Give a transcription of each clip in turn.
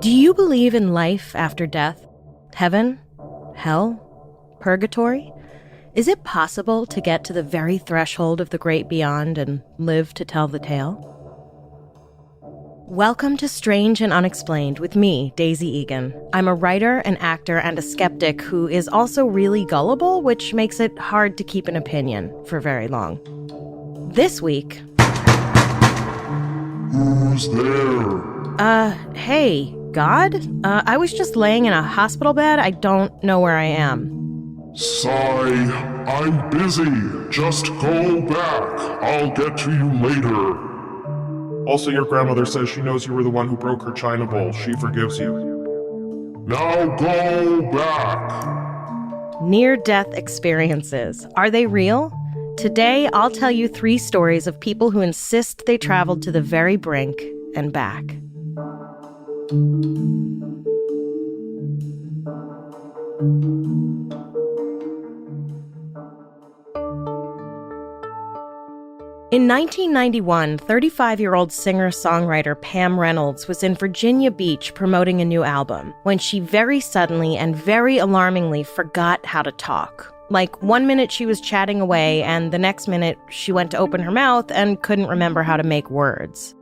Do you believe in life after death? Heaven? Hell? Purgatory? Is it possible to get to the very threshold of the great beyond and live to tell the tale? Welcome to Strange and Unexplained with me, Daisy Egan. I'm a writer, an actor, and a skeptic who is also really gullible, which makes it hard to keep an opinion for very long. This week... Who's there? Hey, God? I was just laying in a hospital bed. I don't know where I am. Sigh, I'm busy. Just go back. I'll get to you later. Also, your grandmother says she knows you were the one who broke her china bowl. She forgives you. Now go back. Near-death experiences. Are they real? Today, I'll tell you 3 stories of people who insist they traveled to the very brink and back. In 1991, 35-year-old singer-songwriter Pam Reynolds was in Virginia Beach promoting a new album when she very suddenly and very alarmingly forgot how to talk. Like, one minute she was chatting away, and the next minute she went to open her mouth and couldn't remember how to make words.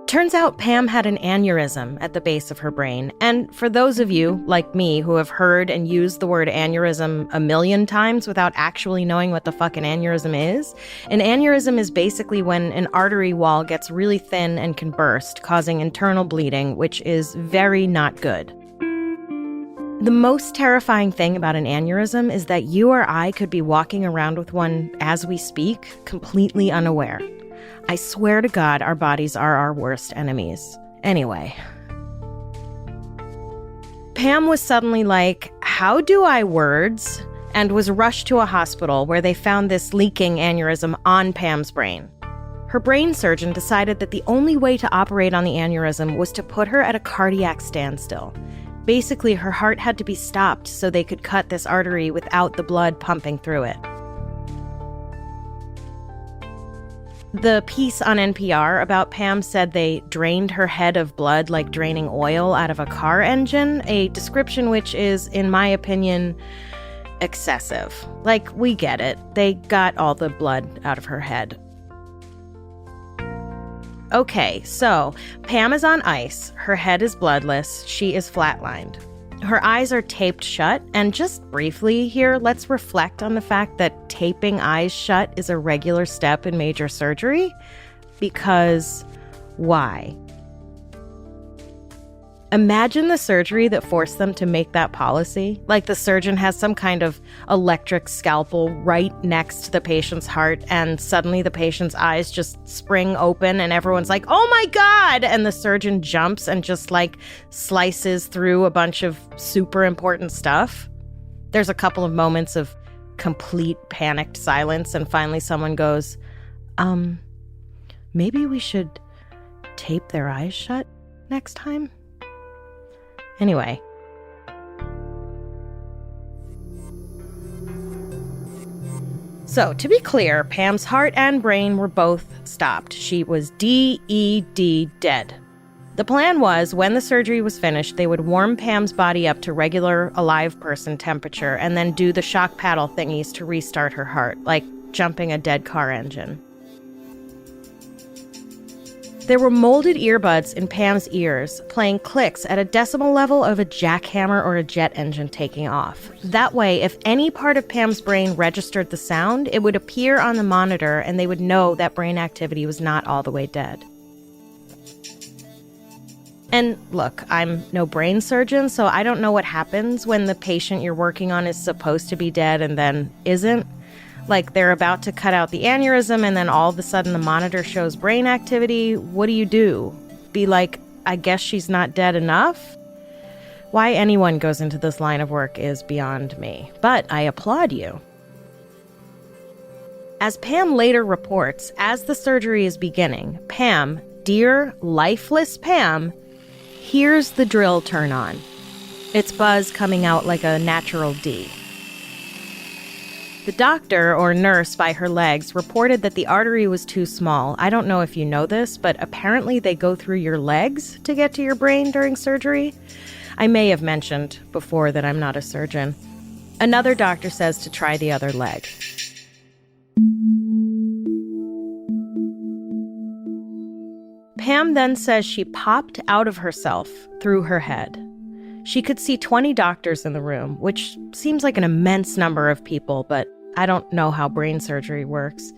Turns out Pam had an aneurysm at the base of her brain, and for those of you, like me, who have heard and used the word aneurysm a million times without actually knowing what the fuck an aneurysm is, an aneurysm is basically when an artery wall gets really thin and can burst, causing internal bleeding, which is very not good. The most terrifying thing about an aneurysm is that you or I could be walking around with one as we speak, completely unaware. I swear to God, our bodies are our worst enemies. Anyway. Pam was suddenly like, how do I words? And was rushed to a hospital where they found this leaking aneurysm on Pam's brain. Her brain surgeon decided that the only way to operate on the aneurysm was to put her at a cardiac standstill. Basically, her heart had to be stopped so they could cut this artery without the blood pumping through it. The piece on NPR about Pam said they drained her head of blood like draining oil out of a car engine, a description which is, in my opinion, excessive. Like, we get it. They got all the blood out of her head. Okay, so Pam is on ice, her head is bloodless, she is flatlined. Her eyes are taped shut, and just briefly here, let's reflect on the fact that taping eyes shut is a regular step in major surgery. Because why? Imagine the surgery that forced them to make that policy. Like the surgeon has some kind of electric scalpel right next to the patient's heart, and suddenly the patient's eyes just spring open and everyone's like, oh my God! And the surgeon jumps and just like slices through a bunch of super important stuff. There's a couple of moments of complete panicked silence, and finally someone goes, maybe we should tape their eyes shut next time? Anyway. So, to be clear, Pam's heart and brain were both stopped. She was DED, dead. The plan was, when the surgery was finished, they would warm Pam's body up to regular, alive person temperature and then do the shock paddle thingies to restart her heart, like jumping a dead car engine. There were molded earbuds in Pam's ears, playing clicks at a decimal level of a jackhammer or a jet engine taking off. That way, if any part of Pam's brain registered the sound, it would appear on the monitor and they would know that brain activity was not all the way dead. And look, I'm no brain surgeon, so I don't know what happens when the patient you're working on is supposed to be dead and then isn't. Like, they're about to cut out the aneurysm and then all of a sudden the monitor shows brain activity. What do? Be like, I guess she's not dead enough? Why anyone goes into this line of work is beyond me, but I applaud you. As Pam later reports, as the surgery is beginning, Pam, dear lifeless Pam, hears the drill turn on. Its buzz coming out like a natural D. The doctor, or nurse by her legs, reported that the artery was too small. I don't know if you know this, but apparently they go through your legs to get to your brain during surgery. I may have mentioned before that I'm not a surgeon. Another doctor says to try the other leg. Pam then says she popped out of herself through her head. She could see 20 doctors in the room, which seems like an immense number of people, but I don't know how brain surgery works.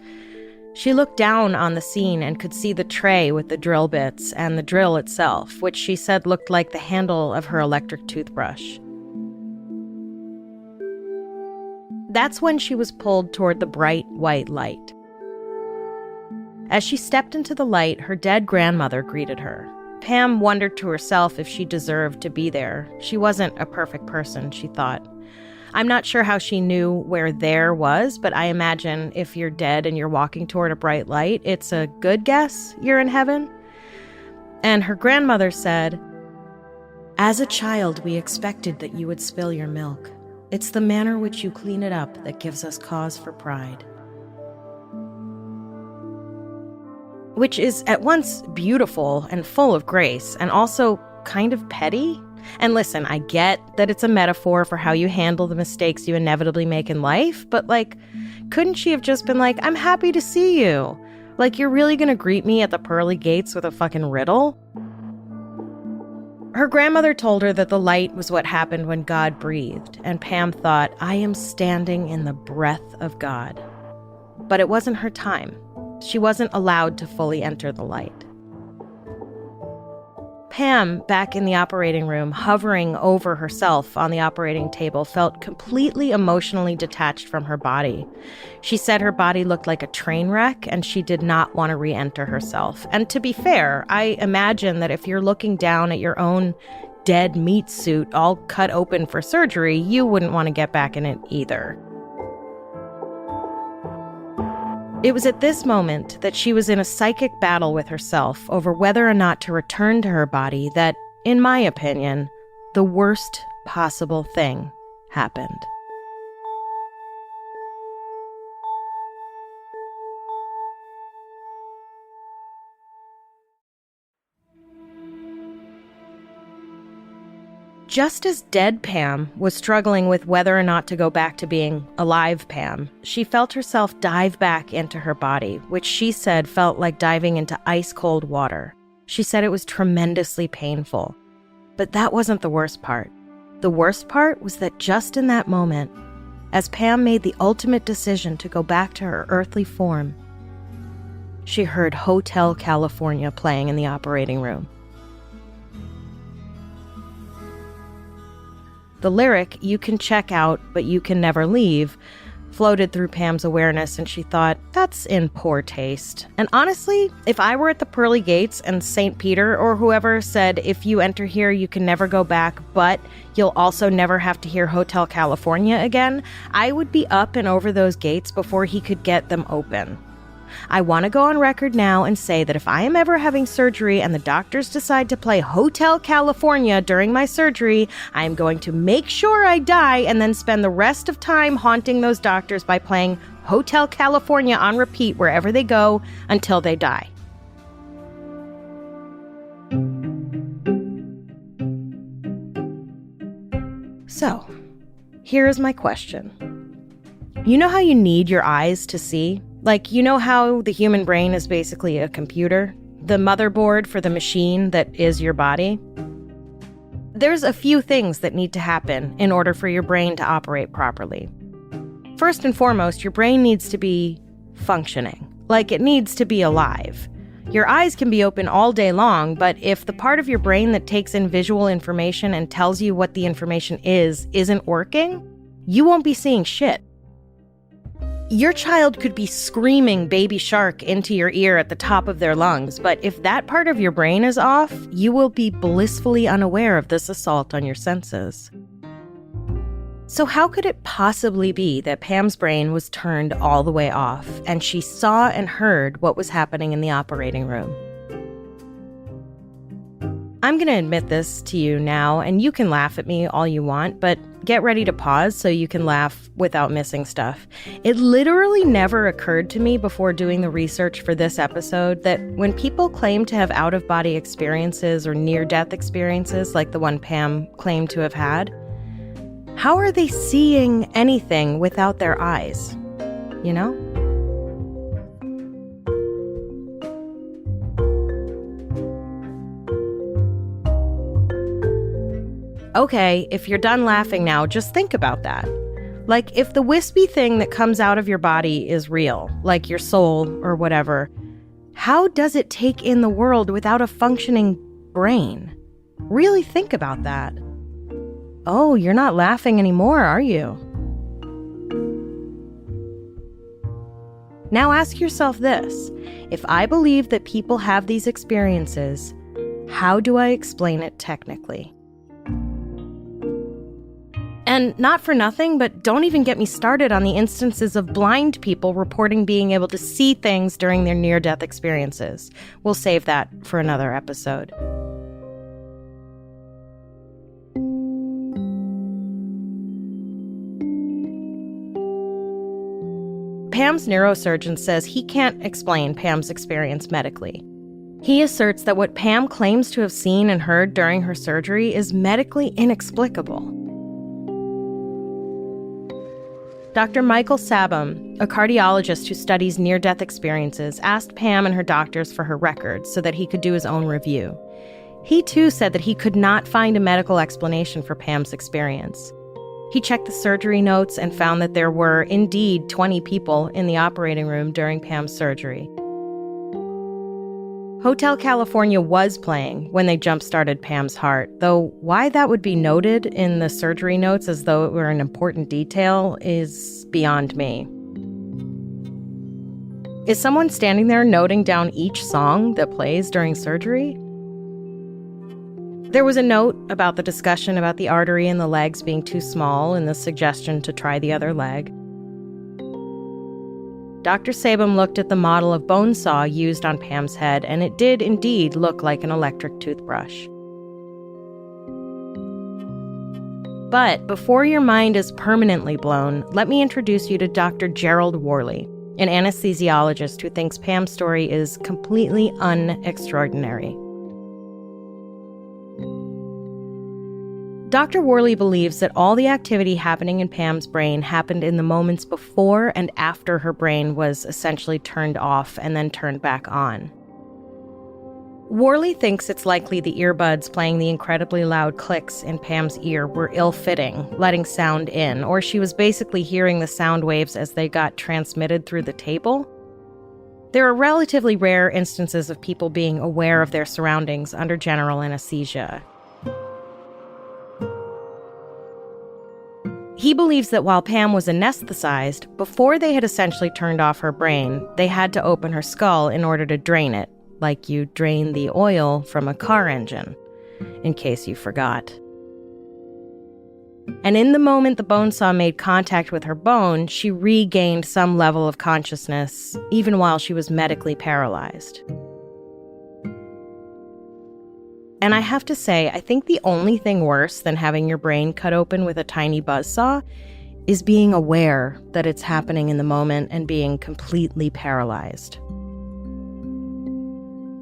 She looked down on the scene and could see the tray with the drill bits and the drill itself, which she said looked like the handle of her electric toothbrush. That's when she was pulled toward the bright white light. As she stepped into the light, her dead grandmother greeted her. Pam wondered to herself if she deserved to be there. She wasn't a perfect person, she thought. I'm not sure how she knew where there was, but I imagine if you're dead and you're walking toward a bright light, it's a good guess you're in heaven. And her grandmother said, "As a child, we expected that you would spill your milk. It's the manner which you clean it up that gives us cause for pride." Which is at once beautiful and full of grace, and also kind of petty. And listen, I get that it's a metaphor for how you handle the mistakes you inevitably make in life, but couldn't she have just been like, "I'm happy to see you. You're really gonna greet me at the pearly gates with a fucking riddle?" Her grandmother told her that the light was what happened when God breathed, and Pam thought, I am standing in the breath of God. But it wasn't her time. She wasn't allowed to fully enter the light. Pam, back in the operating room, hovering over herself on the operating table, felt completely emotionally detached from her body. She said her body looked like a train wreck, and she did not want to re-enter herself. And to be fair, I imagine that if you're looking down at your own dead meat suit all cut open for surgery, you wouldn't want to get back in it either. It was at this moment that she was in a psychic battle with herself over whether or not to return to her body that, in my opinion, the worst possible thing happened. Just as dead Pam was struggling with whether or not to go back to being alive Pam, she felt herself dive back into her body, which she said felt like diving into ice-cold water. She said it was tremendously painful. But that wasn't the worst part. The worst part was that just in that moment, as Pam made the ultimate decision to go back to her earthly form, she heard Hotel California playing in the operating room. The lyric, "You can check out, but you can never leave," floated through Pam's awareness, and she thought, that's in poor taste. And honestly, if I were at the pearly gates and St. Peter or whoever said, "If you enter here, you can never go back, but you'll also never have to hear Hotel California again," I would be up and over those gates before he could get them open. I want to go on record now and say that if I am ever having surgery and the doctors decide to play Hotel California during my surgery, I am going to make sure I die and then spend the rest of time haunting those doctors by playing Hotel California on repeat wherever they go until they die. So, here is my question. You know how you need your eyes to see? You know how the human brain is basically a computer? The motherboard for the machine that is your body? There's a few things that need to happen in order for your brain to operate properly. First and foremost, your brain needs to be functioning. It needs to be alive. Your eyes can be open all day long, but if the part of your brain that takes in visual information and tells you what the information isn't working, you won't be seeing shit. Your child could be screaming Baby Shark into your ear at the top of their lungs, but if that part of your brain is off, you will be blissfully unaware of this assault on your senses. So how could it possibly be that Pam's brain was turned all the way off, and she saw and heard what was happening in the operating room? I'm going to admit this to you now, and you can laugh at me all you want, but get ready to pause so you can laugh without missing stuff. It literally never occurred to me before doing the research for this episode that when people claim to have out-of-body experiences or near-death experiences like the one Pam claimed to have had, how are they seeing anything without their eyes? You know? Okay, if you're done laughing now, just think about that. Like, if the wispy thing that comes out of your body is real, like your soul or whatever, how does it take in the world without a functioning brain? Really think about that. Oh, you're not laughing anymore, are you? Now ask yourself this. If I believe that people have these experiences, how do I explain it technically? And not for nothing, but don't even get me started on the instances of blind people reporting being able to see things during their near-death experiences. We'll save that for another episode. Pam's neurosurgeon says he can't explain Pam's experience medically. He asserts that what Pam claims to have seen and heard during her surgery is medically inexplicable. Dr. Michael Sabom, a cardiologist who studies near-death experiences, asked Pam and her doctors for her records so that he could do his own review. He too said that he could not find a medical explanation for Pam's experience. He checked the surgery notes and found that there were indeed 20 people in the operating room during Pam's surgery. Hotel California was playing when they jump-started Pam's heart, though why that would be noted in the surgery notes as though it were an important detail is beyond me. Is someone standing there noting down each song that plays during surgery? There was a note about the discussion about the artery in the legs being too small and the suggestion to try the other leg. Dr. Sabom looked at the model of bone saw used on Pam's head, and it did indeed look like an electric toothbrush. But before your mind is permanently blown, let me introduce you to Dr. Gerald Worley, an anesthesiologist who thinks Pam's story is completely unextraordinary. Dr. Worley believes that all the activity happening in Pam's brain happened in the moments before and after her brain was essentially turned off and then turned back on. Worley thinks it's likely the earbuds playing the incredibly loud clicks in Pam's ear were ill-fitting, letting sound in, or she was basically hearing the sound waves as they got transmitted through the table. There are relatively rare instances of people being aware of their surroundings under general anesthesia. He believes that while Pam was anesthetized, before they had essentially turned off her brain, they had to open her skull in order to drain it, like you drain the oil from a car engine, in case you forgot. And in the moment the bone saw made contact with her bone, she regained some level of consciousness, even while she was medically paralyzed. And I have to say, I think the only thing worse than having your brain cut open with a tiny buzzsaw is being aware that it's happening in the moment and being completely paralyzed.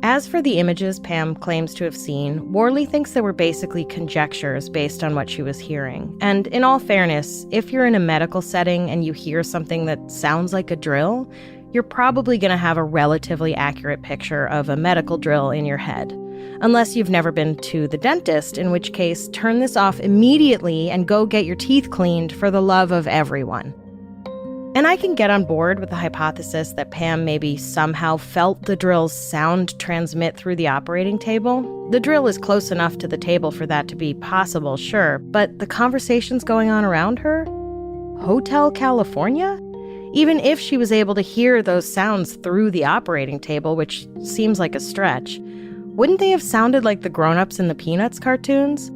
As for the images Pam claims to have seen, Worley thinks they were basically conjectures based on what she was hearing. And in all fairness, if you're in a medical setting and you hear something that sounds like a drill, you're probably going to have a relatively accurate picture of a medical drill in your head. Unless you've never been to the dentist, in which case, turn this off immediately and go get your teeth cleaned for the love of everyone. And I can get on board with the hypothesis that Pam maybe somehow felt the drill's sound transmit through the operating table. The drill is close enough to the table for that to be possible, sure, but the conversations going on around her? Hotel California? Even if she was able to hear those sounds through the operating table, which seems like a stretch, wouldn't they have sounded like the grown-ups in the Peanuts cartoons?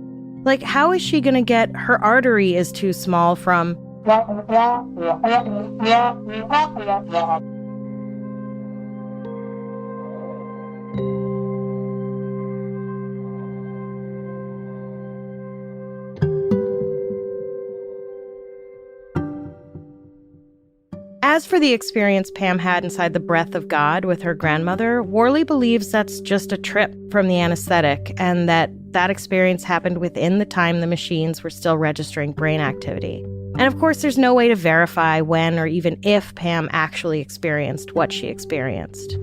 Like, how is she gonna get her artery is too small from... As for the experience Pam had inside the breath of God with her grandmother, Worley believes that's just a trip from the anesthetic and that experience happened within the time the machines were still registering brain activity. And of course, there's no way to verify when or even if Pam actually experienced what she experienced.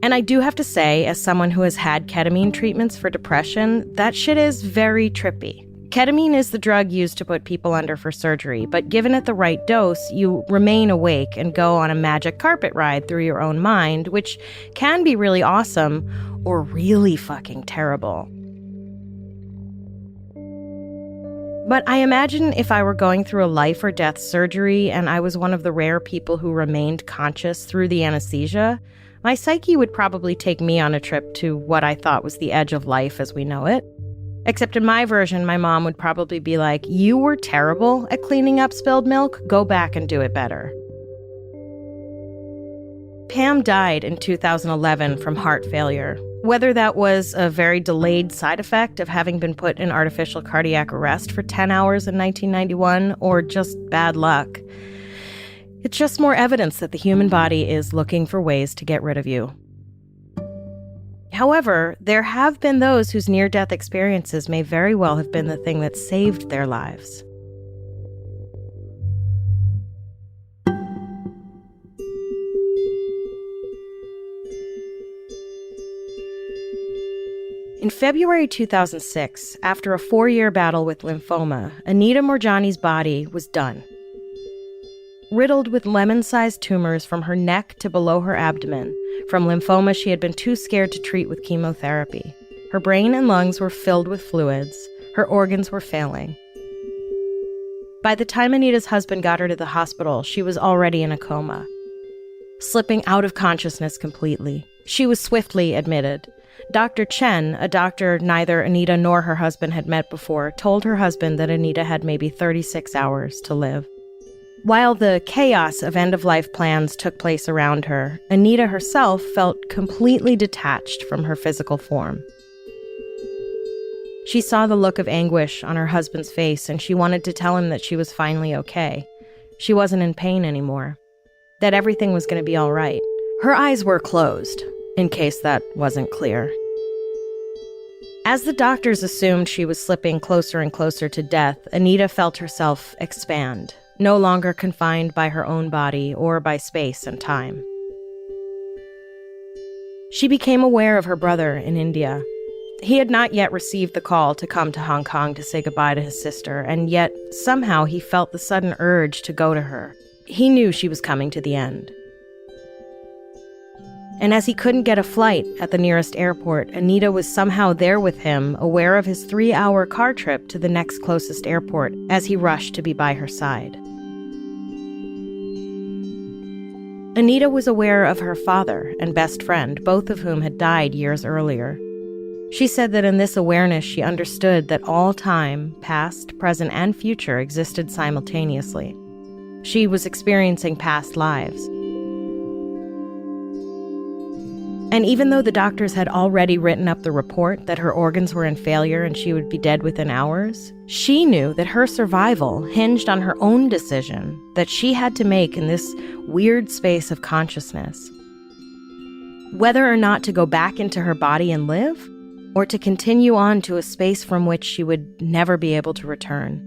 And I do have to say, as someone who has had ketamine treatments for depression, that shit is very trippy. Ketamine is the drug used to put people under for surgery, but given at the right dose, you remain awake and go on a magic carpet ride through your own mind, which can be really awesome or really fucking terrible. But I imagine if I were going through a life or death surgery and I was one of the rare people who remained conscious through the anesthesia, my psyche would probably take me on a trip to what I thought was the edge of life as we know it. Except in my version, my mom would probably be like, "You were terrible at cleaning up spilled milk. Go back and do it better." Pam died in 2011 from heart failure. Whether that was a very delayed side effect of having been put in artificial cardiac arrest for 10 hours in 1991 or just bad luck, it's just more evidence that the human body is looking for ways to get rid of you. However, there have been those whose near-death experiences may very well have been the thing that saved their lives. In February 2006, after a 4-year battle with lymphoma, Anita Moorjani's body was done. Riddled with lemon-sized tumors from her neck to below her abdomen, from lymphoma she had been too scared to treat with chemotherapy. Her brain and lungs were filled with fluids. Her organs were failing. By the time Anita's husband got her to the hospital, she was already in a coma, slipping out of consciousness completely. She was swiftly admitted. Dr. Chen, a doctor neither Anita nor her husband had met before, told her husband that Anita had maybe 36 hours to live. While the chaos of end-of-life plans took place around her, Anita herself felt completely detached from her physical form. She saw the look of anguish on her husband's face, and she wanted to tell him that she was finally okay. She wasn't in pain anymore. That everything was going to be all right. Her eyes were closed, in case that wasn't clear. As the doctors assumed she was slipping closer and closer to death, Anita felt herself expand, no longer confined by her own body or by space and time. She became aware of her brother in India. He had not yet received the call to come to Hong Kong to say goodbye to his sister, and yet somehow he felt the sudden urge to go to her. He knew she was coming to the end. And as he couldn't get a flight at the nearest airport, Anita was somehow there with him, aware of his 3-hour car trip to the next closest airport as he rushed to be by her side. Anita was aware of her father and best friend, both of whom had died years earlier. She said that in this awareness she understood that all time, past, present, and future existed simultaneously. She was experiencing past lives. And even though the doctors had already written up the report that her organs were in failure and she would be dead within hours, she knew that her survival hinged on her own decision that she had to make in this weird space of consciousness. Whether or not to go back into her body and live, or to continue on to a space from which she would never be able to return.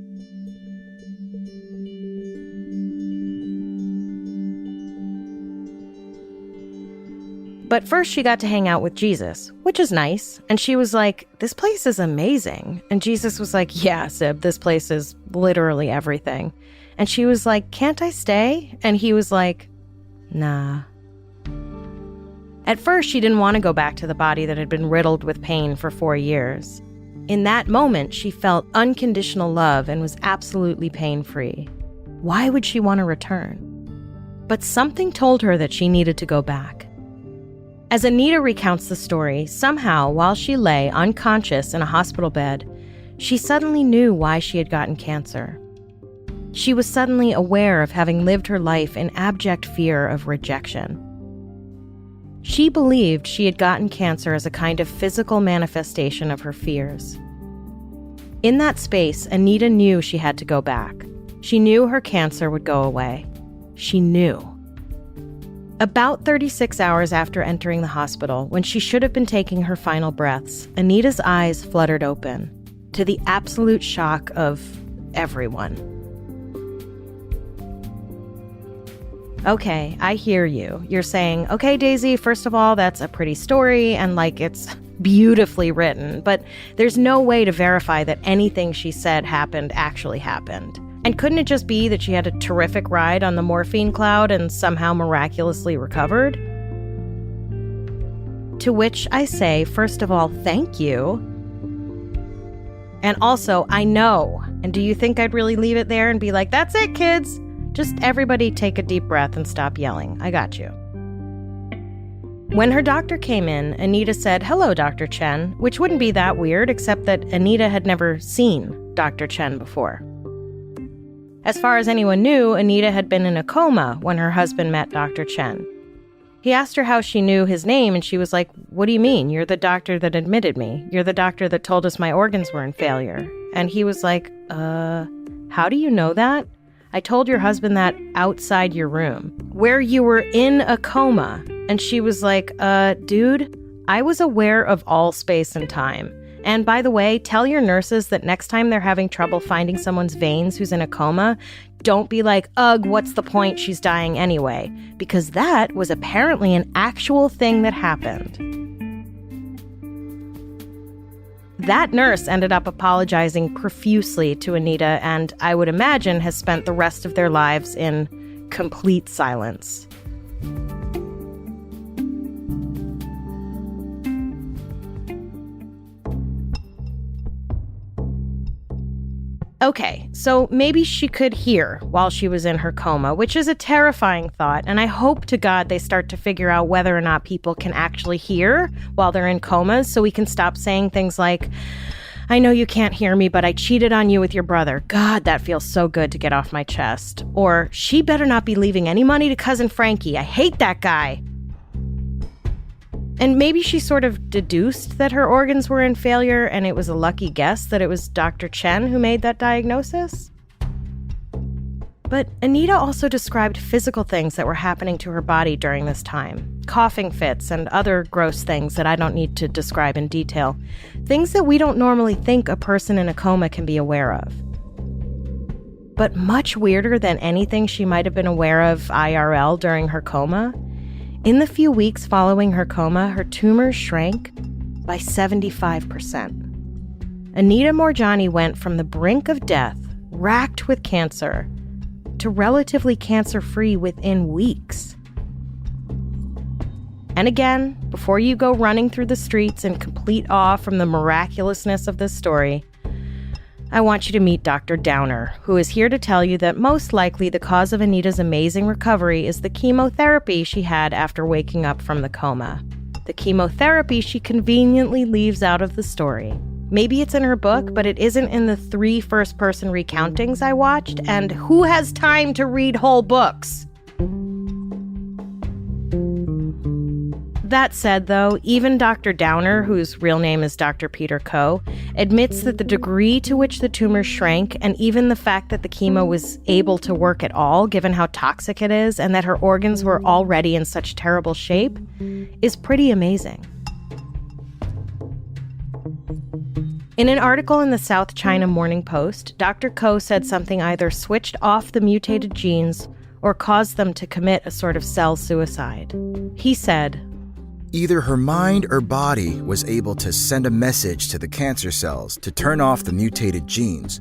But first she got to hang out with Jesus, which is nice. And she was like, "This place is amazing." And Jesus was like, "Yeah, Sib, this place is literally everything." And she was like, "Can't I stay?" And he was like, "Nah." At first, she didn't want to go back to the body that had been riddled with pain for 4 years. In that moment, she felt unconditional love and was absolutely pain-free. Why would she want to return? But something told her that she needed to go back. As Anita recounts the story, somehow, while she lay unconscious in a hospital bed, she suddenly knew why she had gotten cancer. She was suddenly aware of having lived her life in abject fear of rejection. She believed she had gotten cancer as a kind of physical manifestation of her fears. In that space, Anita knew she had to go back. She knew her cancer would go away. She knew. About 36 hours after entering the hospital, when she should have been taking her final breaths, Anita's eyes fluttered open, to the absolute shock of everyone. Okay, I hear you. You're saying, okay, Daisy, first of all, that's a pretty story, and it's beautifully written, but there's no way to verify that anything she said actually happened. And couldn't it just be that she had a terrific ride on the morphine cloud and somehow miraculously recovered? To which I say, first of all, thank you. And also, I know. And do you think I'd really leave it there and be like, that's it, kids? Just everybody take a deep breath and stop yelling. I got you. When her doctor came in, Anita said, "Hello, Dr. Chen," which wouldn't be that weird, except that Anita had never seen Dr. Chen before. As far as anyone knew, Anita had been in a coma when her husband met Dr. Chen. He asked her how she knew his name, and she was like, "What do you mean? You're the doctor that admitted me. You're the doctor that told us my organs were in failure." And he was like, how do you know that? I told your husband that outside your room, where you were in a coma. And she was like, dude, I was aware of all space and time. And by the way, tell your nurses that next time they're having trouble finding someone's veins who's in a coma, don't be like, ugh, what's the point? She's dying anyway. Because that was apparently an actual thing that happened. That nurse ended up apologizing profusely to Anita and I would imagine has spent the rest of their lives in complete silence. Okay, so maybe she could hear while she was in her coma, which is a terrifying thought, and I hope to God they start to figure out whether or not people can actually hear while they're in comas, so we can stop saying things like, I know you can't hear me, but I cheated on you with your brother. God, that feels so good to get off my chest. Or, she better not be leaving any money to Cousin Frankie. I hate that guy. And maybe she sort of deduced that her organs were in failure and it was a lucky guess that it was Dr. Chen who made that diagnosis. But Anita also described physical things that were happening to her body during this time. Coughing fits and other gross things that I don't need to describe in detail. Things that we don't normally think a person in a coma can be aware of. But much weirder than anything she might have been aware of IRL during her coma, in the few weeks following her coma, her tumors shrank by 75%. Anita Moorjani went from the brink of death, racked with cancer, to relatively cancer-free within weeks. And again, before you go running through the streets in complete awe from the miraculousness of this story, I want you to meet Dr. Downer, who is here to tell you that most likely the cause of Anita's amazing recovery is the chemotherapy she had after waking up from the coma. The chemotherapy she conveniently leaves out of the story. Maybe it's in her book, but it isn't in the 3 first-person recountings I watched, and who has time to read whole books? That said, though, even Dr. Downer, whose real name is Dr. Peter Koh, admits that the degree to which the tumor shrank and even the fact that the chemo was able to work at all, given how toxic it is, and that her organs were already in such terrible shape, is pretty amazing. In an article in the South China Morning Post, Dr. Koh said something either switched off the mutated genes or caused them to commit a sort of cell suicide. He said, either her mind or body was able to send a message to the cancer cells to turn off the mutated genes.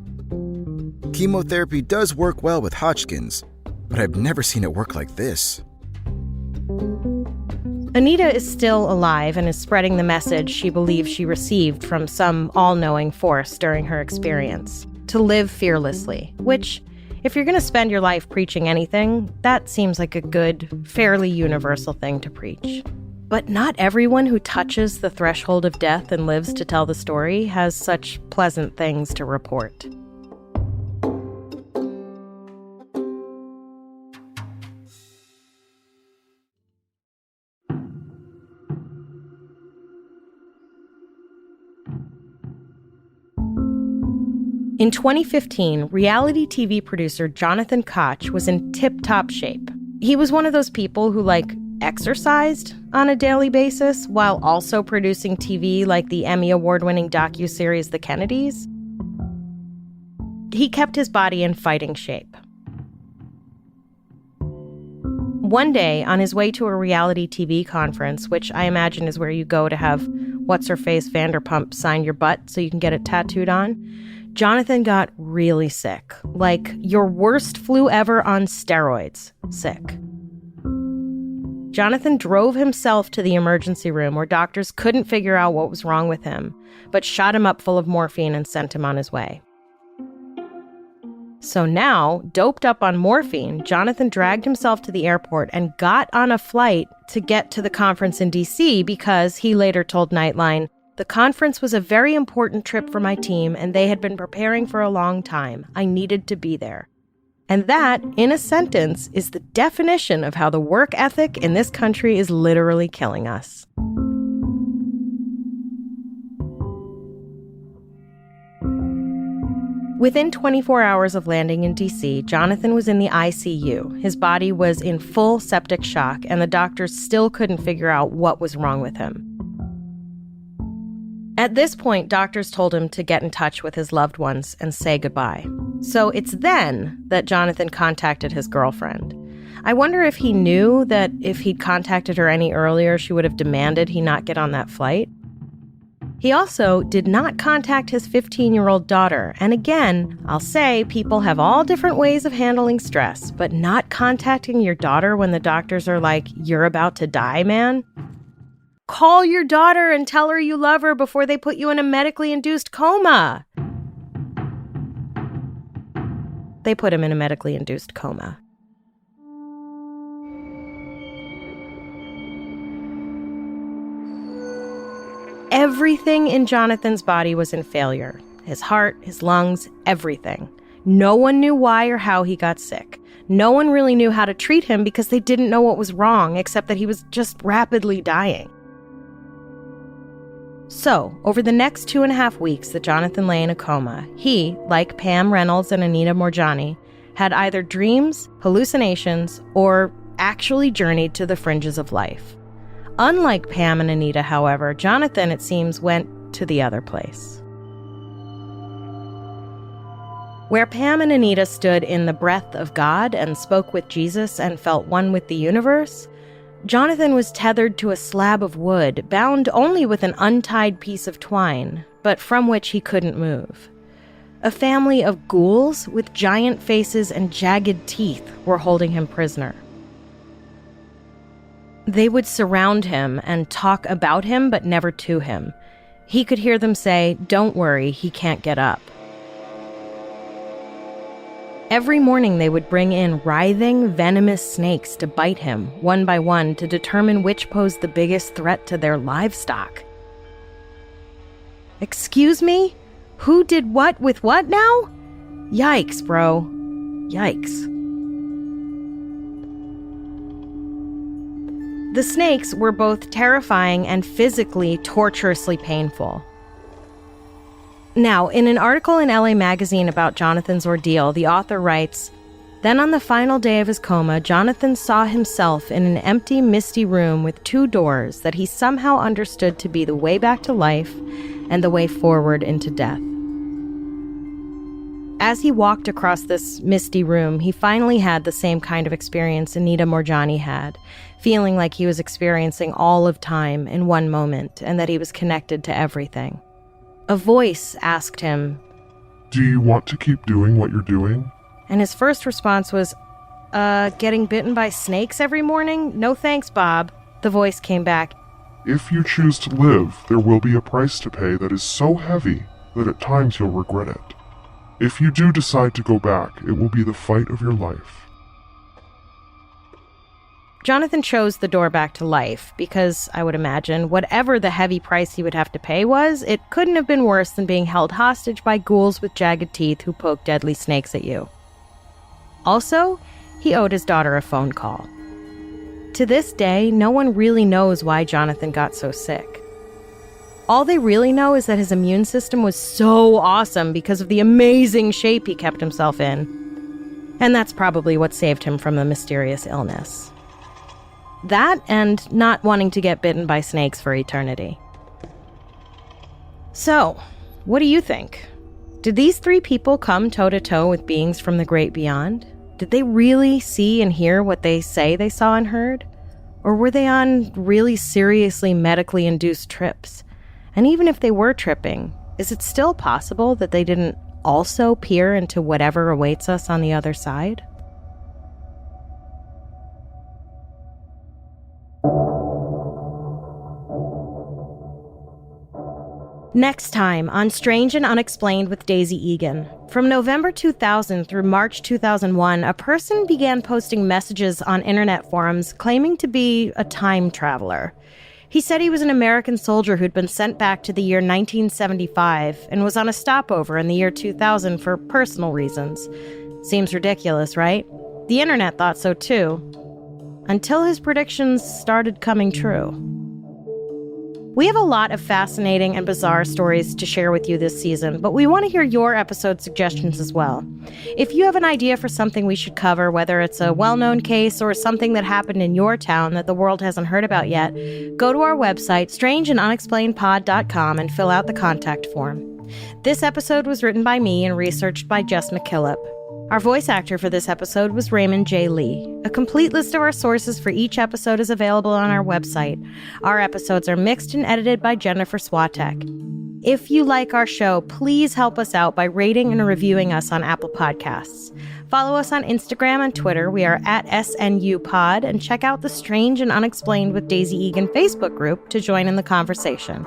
Chemotherapy does work well with Hodgkin's, but I've never seen it work like this. Anita is still alive and is spreading the message she believes she received from some all-knowing force during her experience, to live fearlessly, which, if you're going to spend your life preaching anything, that seems like a good, fairly universal thing to preach. But not everyone who touches the threshold of death and lives to tell the story has such pleasant things to report. In 2015, reality TV producer Jonathan Koch was in tip-top shape. He was one of those people who, exercised on a daily basis while also producing TV like the Emmy Award-winning docuseries The Kennedys. He kept his body in fighting shape. One day, on his way to a reality TV conference, which I imagine is where you go to have what's-her-face Vanderpump sign your butt so you can get it tattooed on, Jonathan got really sick. Like your worst flu ever on steroids sick. Jonathan drove himself to the emergency room where doctors couldn't figure out what was wrong with him, but shot him up full of morphine and sent him on his way. So now, doped up on morphine, Jonathan dragged himself to the airport and got on a flight to get to the conference in D.C. because, he later told Nightline, the conference was a very important trip for my team and they had been preparing for a long time. I needed to be there. And that, in a sentence, is the definition of how the work ethic in this country is literally killing us. Within 24 hours of landing in D.C., Jonathan was in the ICU. His body was in full septic shock, and the doctors still couldn't figure out what was wrong with him. At this point, doctors told him to get in touch with his loved ones and say goodbye. So it's then that Jonathan contacted his girlfriend. I wonder if he knew that if he'd contacted her any earlier, she would have demanded he not get on that flight. He also did not contact his 15-year-old daughter. And again, I'll say people have all different ways of handling stress, but not contacting your daughter when the doctors are like, you're about to die, man? Call your daughter and tell her you love her before they put you in a medically induced coma. They put him in a medically induced coma. Everything in Jonathan's body was in failure. His heart, his lungs, everything. No one knew why or how he got sick. No one really knew how to treat him because they didn't know what was wrong, except that he was just rapidly dying. So, over the next 2.5 weeks that Jonathan lay in a coma, he, like Pam Reynolds and Anita Moorjani, had either dreams, hallucinations, or actually journeyed to the fringes of life. Unlike Pam and Anita, however, Jonathan, it seems, went to the other place. Where Pam and Anita stood in the breath of God and spoke with Jesus and felt one with the universe, Jonathan was tethered to a slab of wood, bound only with an untied piece of twine, but from which he couldn't move. A family of ghouls with giant faces and jagged teeth were holding him prisoner. They would surround him and talk about him, but never to him. He could hear them say, "Don't worry, he can't get up." Every morning they would bring in writhing, venomous snakes to bite him, one by one, to determine which posed the biggest threat to their livestock. Excuse me? Who did what with what now? Yikes, bro. Yikes. The snakes were both terrifying and physically torturously painful. Now, in an article in LA Magazine about Jonathan's ordeal, the author writes, "Then on the final day of his coma, Jonathan saw himself in an empty, misty room with 2 doors that he somehow understood to be the way back to life and the way forward into death. As he walked across this misty room, he finally had the same kind of experience Anita Moorjani had, feeling like he was experiencing all of time in one moment and that he was connected to everything. A voice asked him, Do you want to keep doing what you're doing? And his first response was, getting bitten by snakes every morning? No thanks, Bob. The voice came back, If you choose to live, there will be a price to pay that is so heavy that at times you'll regret it. If you do decide to go back, it will be the fight of your life. Jonathan chose the door back to life because, I would imagine, whatever the heavy price he would have to pay was, it couldn't have been worse than being held hostage by ghouls with jagged teeth who poke deadly snakes at you. Also, he owed his daughter a phone call. To this day, no one really knows why Jonathan got so sick. All they really know is that his immune system was so awesome because of the amazing shape he kept himself in. And that's probably what saved him from the mysterious illness. That and not wanting to get bitten by snakes for eternity. So, what do you think? Did these three people come toe-to-toe with beings from the great beyond? Did they really see and hear what they say they saw and heard? Or were they on really seriously medically induced trips? And even if they were tripping, is it still possible that they didn't also peer into whatever awaits us on the other side? Next time on Strange and Unexplained with Daisy Egan. From November 2000 through March 2001, a person began posting messages on internet forums claiming to be a time traveler. He said he was an American soldier who'd been sent back to the year 1975 and was on a stopover in the year 2000 for personal reasons. Seems ridiculous, right? The internet thought so too. Until his predictions started coming true. We have a lot of fascinating and bizarre stories to share with you this season, but we want to hear your episode suggestions as well. If you have an idea for something we should cover, whether it's a well-known case or something that happened in your town that the world hasn't heard about yet, go to our website, strangeandunexplainedpod.com, and fill out the contact form. This episode was written by me and researched by Jess McKillop. Our voice actor for this episode was Raymond J. Lee. A complete list of our sources for each episode is available on our website. Our episodes are mixed and edited by Jennifer Swatek. If you like our show, please help us out by rating and reviewing us on Apple Podcasts. Follow us on Instagram and Twitter. We are at SNUpod, and check out the Strange and Unexplained with Daisy Egan Facebook group to join in the conversation.